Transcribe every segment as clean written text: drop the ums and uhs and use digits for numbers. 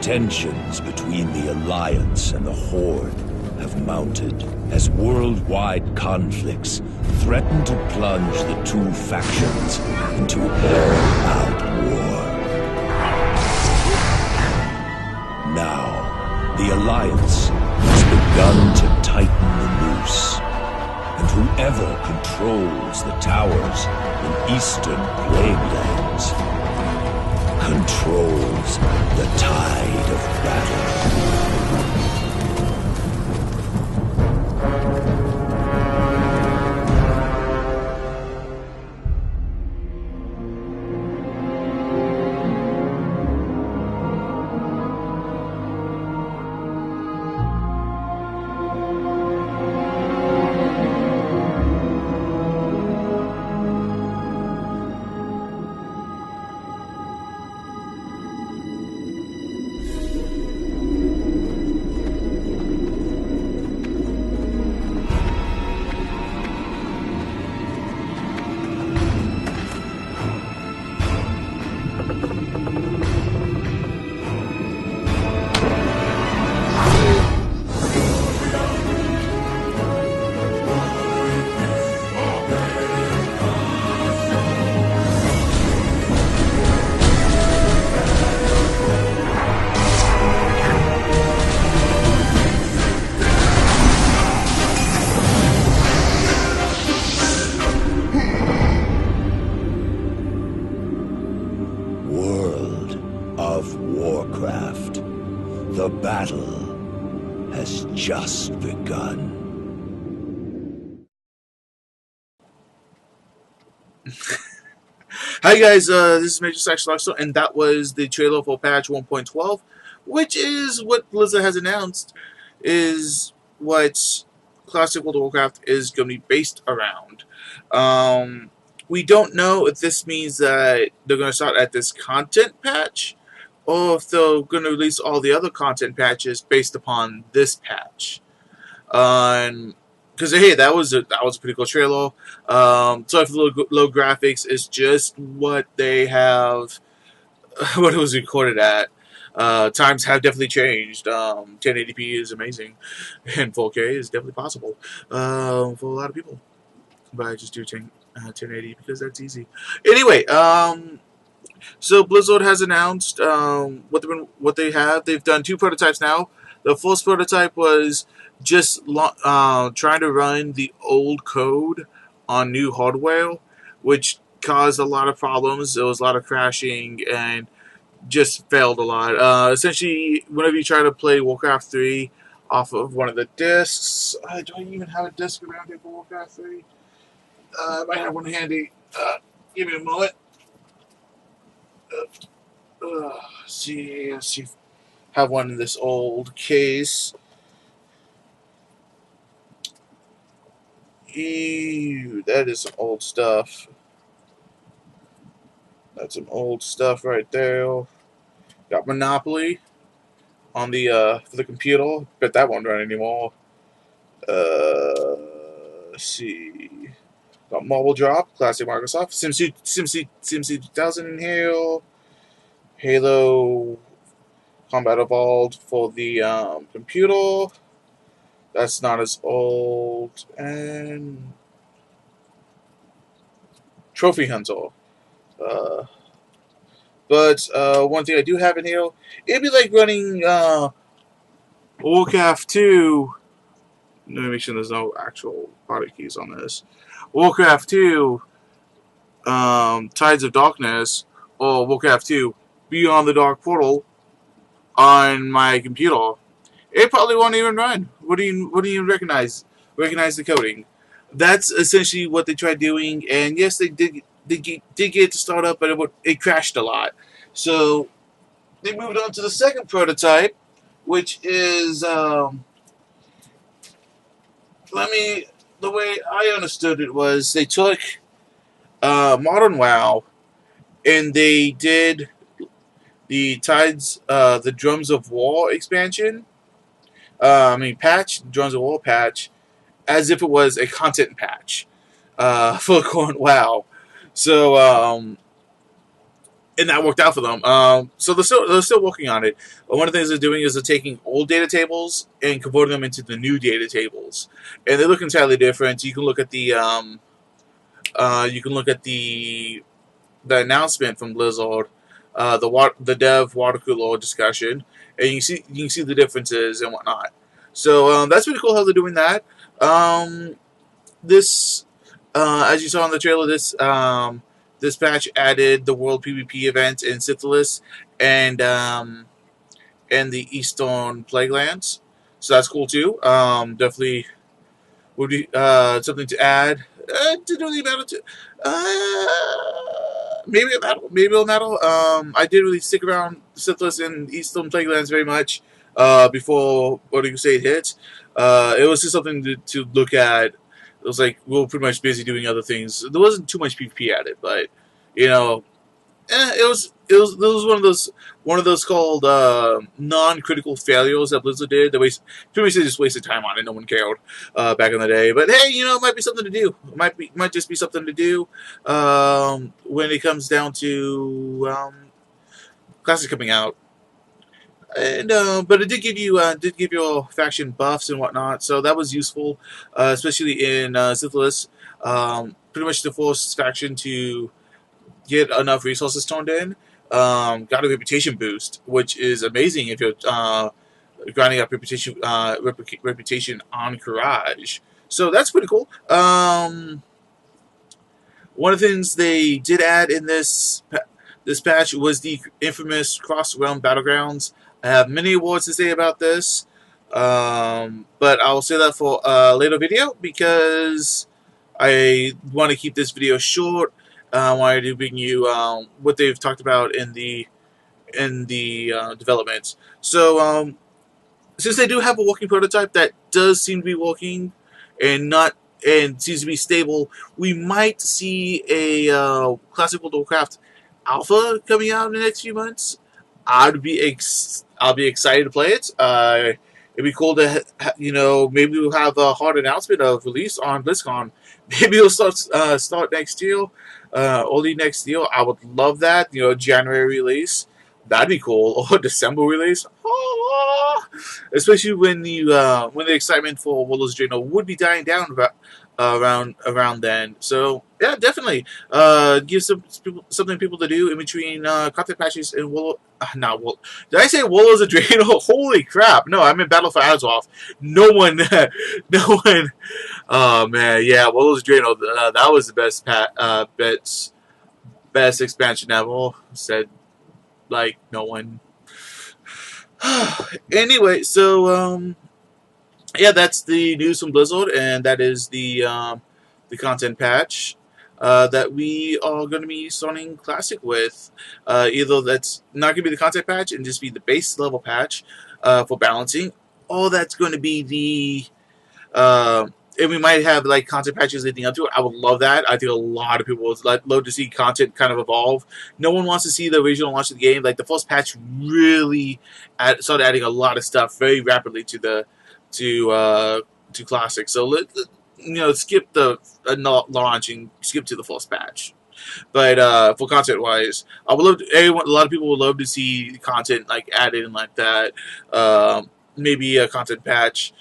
Tensions between the Alliance and the Horde have mounted as worldwide conflicts threaten to plunge the two factions into all-out war. Now, the Alliance has begun to tighten the noose, and whoever controls the towers in Eastern Plaguelands controls the tide of battle. Warcraft. The battle has just begun. Hi guys, this is Major Saxon, and that was the trailer for patch 1.12, which is what Blizzard has announced is what Classic World of Warcraft is going to be based around. We don't know if this means that they're going to start at this content patch, or if they're going to release all the other content patches based upon this patch. Because hey, that was a pretty cool trailer. Sorry for the low graphics. It's just what they have, what it was recorded at. Times have definitely changed. 1080p is amazing, and 4K is definitely possible for a lot of people. But I just do 1080 because that's easy. Anyway, so Blizzard has announced what they have. They've done 2 prototypes now. The first prototype was just trying to run the old code on new hardware, which caused a lot of problems. There was a lot of crashing and just failed a lot. Essentially, whenever you try to play Warcraft 3 off of one of the discs, do I even have a disc around here for Warcraft 3? I might have one handy. Give me a moment. Let's see if I have one in this old case. Ew, that is some old stuff. That's some old stuff right there. Got Monopoly on the for the computer. Bet that won't run anymore. Let's see. Got Marble Drop, classic Microsoft. SimCity 2000 in here. Halo Combat Evolved for the computer. That's not as old. And Trophy Hunter. But one thing I do have in here, it'd be like running Warcraft 2. Let me make sure there's no actual product keys on this. Warcraft 2, Tides of Darkness, or Warcraft 2, Beyond the Dark Portal on my computer. It probably won't even run. What do you recognize? Recognize the coding. That's essentially what they tried doing, and yes, they did get it to start up, but it crashed a lot. So they moved on to the second prototype, which is the way I understood it was they took Modern WoW and they did the Tides, the Drums of War expansion. Patch, Drums of War patch, as if it was a content patch for current WoW. So and that worked out for them. So they're still working on it. But one of the things they're doing is they're taking old data tables and converting them into the new data tables, and they look entirely different. You can look at the announcement from Blizzard, the dev water cooler discussion, and you can see the differences and whatnot. So that's pretty cool how they're doing that. Um, this, as you saw in the trailer, this patch added the World PvP event in Syphilis and and the Eastern Plaguelands. So that's cool too. Definitely would be something to add. Didn't really matter to. Maybe a battle. Maybe a battle. I didn't really stick around Syphilis and Eastern Plaguelands very much before What Do You Say It hit. It was just something to look at. It was like we were pretty much busy doing other things. There wasn't too much PvP at it, but you know, it was one of those called non-critical failures that Blizzard did. Pretty much they just wasted time on it. No one cared back in the day. But hey, it might be something to do. Might just be something to do when it comes down to Classic coming out. And but it did give you faction buffs and whatnot, so that was useful, especially in Syphilis. Pretty much the force faction to get enough resources turned in. Got a reputation boost, which is amazing if you're grinding up reputation on Courage. So that's pretty cool. One of the things they did add in this patch was the infamous Cross Realm Battlegrounds. I have many awards to say about this, but I'll say that for a later video because I want to keep this video short. I wanted to bring you what they've talked about in the developments. So since they do have a working prototype that does seem to be working and seems to be stable, we might see a Classic World of Warcraft alpha coming out in the next few months. I'll be excited to play it. It'd be cool to maybe we'll have a hard announcement of release on BlizzCon. Maybe it'll start next year, early next year. I would love that. January release. That'd be cool. Or December release. Oh, especially when the excitement for Warlords of Draenor would be dying down around then. So yeah, definitely give something people to do in between content patches and did I say Warlords of Draenor? Holy crap! No, I meant Battle for Azeroth. No one. Oh man, yeah, Warlords of Draenor. That was the best expansion ever. Said like no one. Anyway, so yeah, that's the news from Blizzard, and that is the content patch that we are going to be starting Classic with. Either that's not going to be the content patch and just be the base level patch for balancing, or that's going to be the and we might have like content patches leading up to it. I would love that. I think a lot of people would love to see content kind of evolve. No one wants to see the original launch of the game. Like the first patch really started adding a lot of stuff very rapidly to Classic. So skip the launch and skip to the first patch. But for content wise, I would love a lot of people would love to see content like added in like that. Maybe a content patch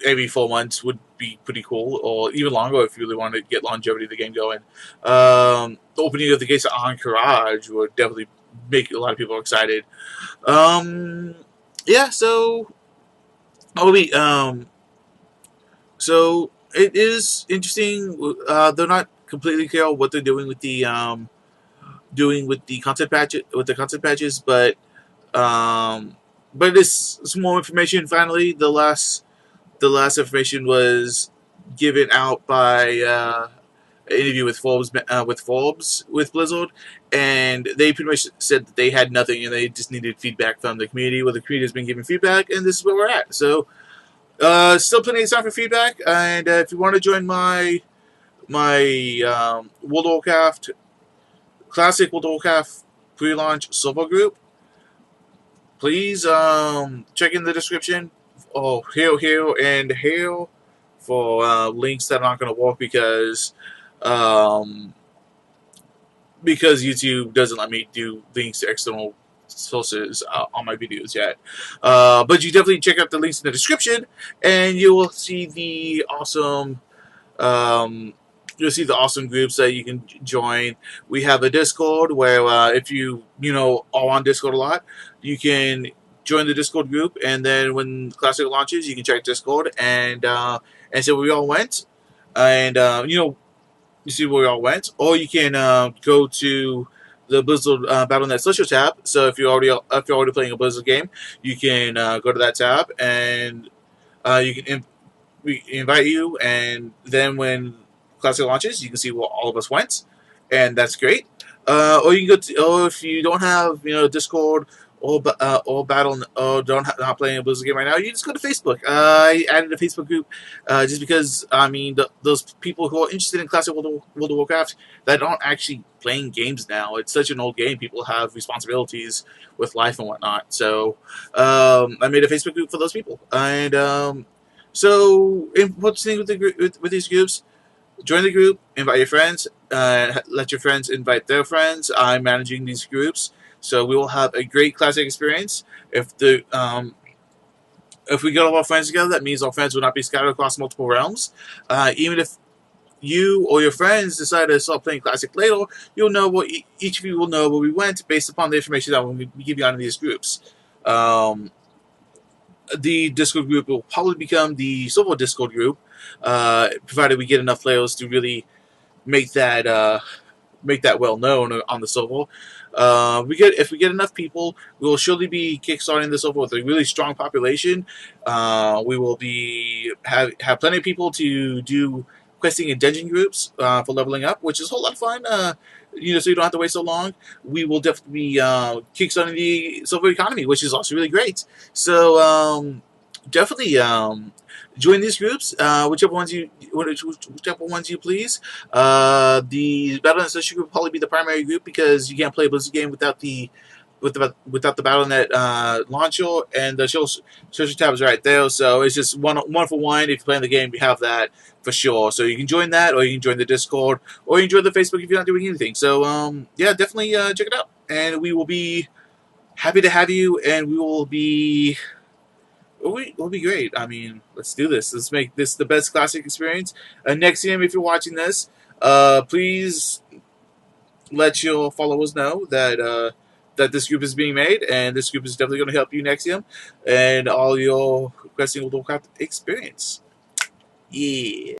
every 4 months would be pretty cool, or even longer if you really want to get longevity of the game going. The opening of the gates on Courage would definitely make a lot of people excited. Yeah, so so it is interesting. They're not completely clear what they're doing with the content patches, but it's some more information. Finally, the last information was given out by an interview with Forbes with Blizzard, and they pretty much said that they had nothing and they just needed feedback from the community. Well, the community has been giving feedback, and this is where we're at. So still plenty of time for feedback, and if you want to join my World of Warcraft Classic World of Warcraft pre-launch server group, please check in the description. Oh, hail for links that aren't going to work because because YouTube doesn't let me do links to external sources on my videos yet. But you definitely check out the links in the description, and you will see the awesome. You'll see the awesome groups that you can join. We have a Discord where if you know are on Discord a lot, you can join the Discord group, and then when Classic launches, you can check Discord and see where we all went, and you see where we all went, or you can go to the Blizzard Battle.net social tab. So if you're already playing a Blizzard game, you can go to that tab, and you can we invite you, and then when Classic launches, you can see where all of us went, and that's great. Or you can go to, or if you don't have Discord or Battle or not playing a Blizzard game right now, you just go to Facebook. I added a Facebook group just because I mean those people who are interested in Classic World of Warcraft that aren't actually playing games now. It's such an old game. People have responsibilities with life and whatnot. So I made a Facebook group for those people, and so, what's the thing with with these groups? Join the group, invite your friends, let your friends invite their friends. I'm managing these groups, so we will have a great Classic experience. If we get all our friends together, that means our friends will not be scattered across multiple realms. Even if you or your friends decide to start playing Classic later, you'll know what each of you will know where we went based upon the information that we give you on these groups. The Discord group will probably become the Silver Discord group, provided we get enough players to really make that well known on the Silver. If we get enough people, we will surely be kickstarting this over with a really strong population. We will have plenty of people to do questing in dungeon groups for leveling up, which is a whole lot of fun. So you don't have to wait so long. We will definitely be kickstarting the silver economy, which is also really great. So definitely join these groups, whichever ones you please. The Battle.net social group will probably be the primary group because you can't play a Blizzard game without the Battle.net launcher, and the social tab is right there. So it's just one for one. If you're playing the game, you have that for sure. So you can join that, or you can join the Discord, or you can join the Facebook if you're not doing anything. So yeah, definitely check it out, and we will be happy to have you, and we'll be great. I mean, let's do this. Let's make this the best Classic experience. Nexium, if you're watching this, please let your followers know that this group is being made, and this group is definitely going to help you, Nexium, and all your questing World of Warcraft experience. Yeah.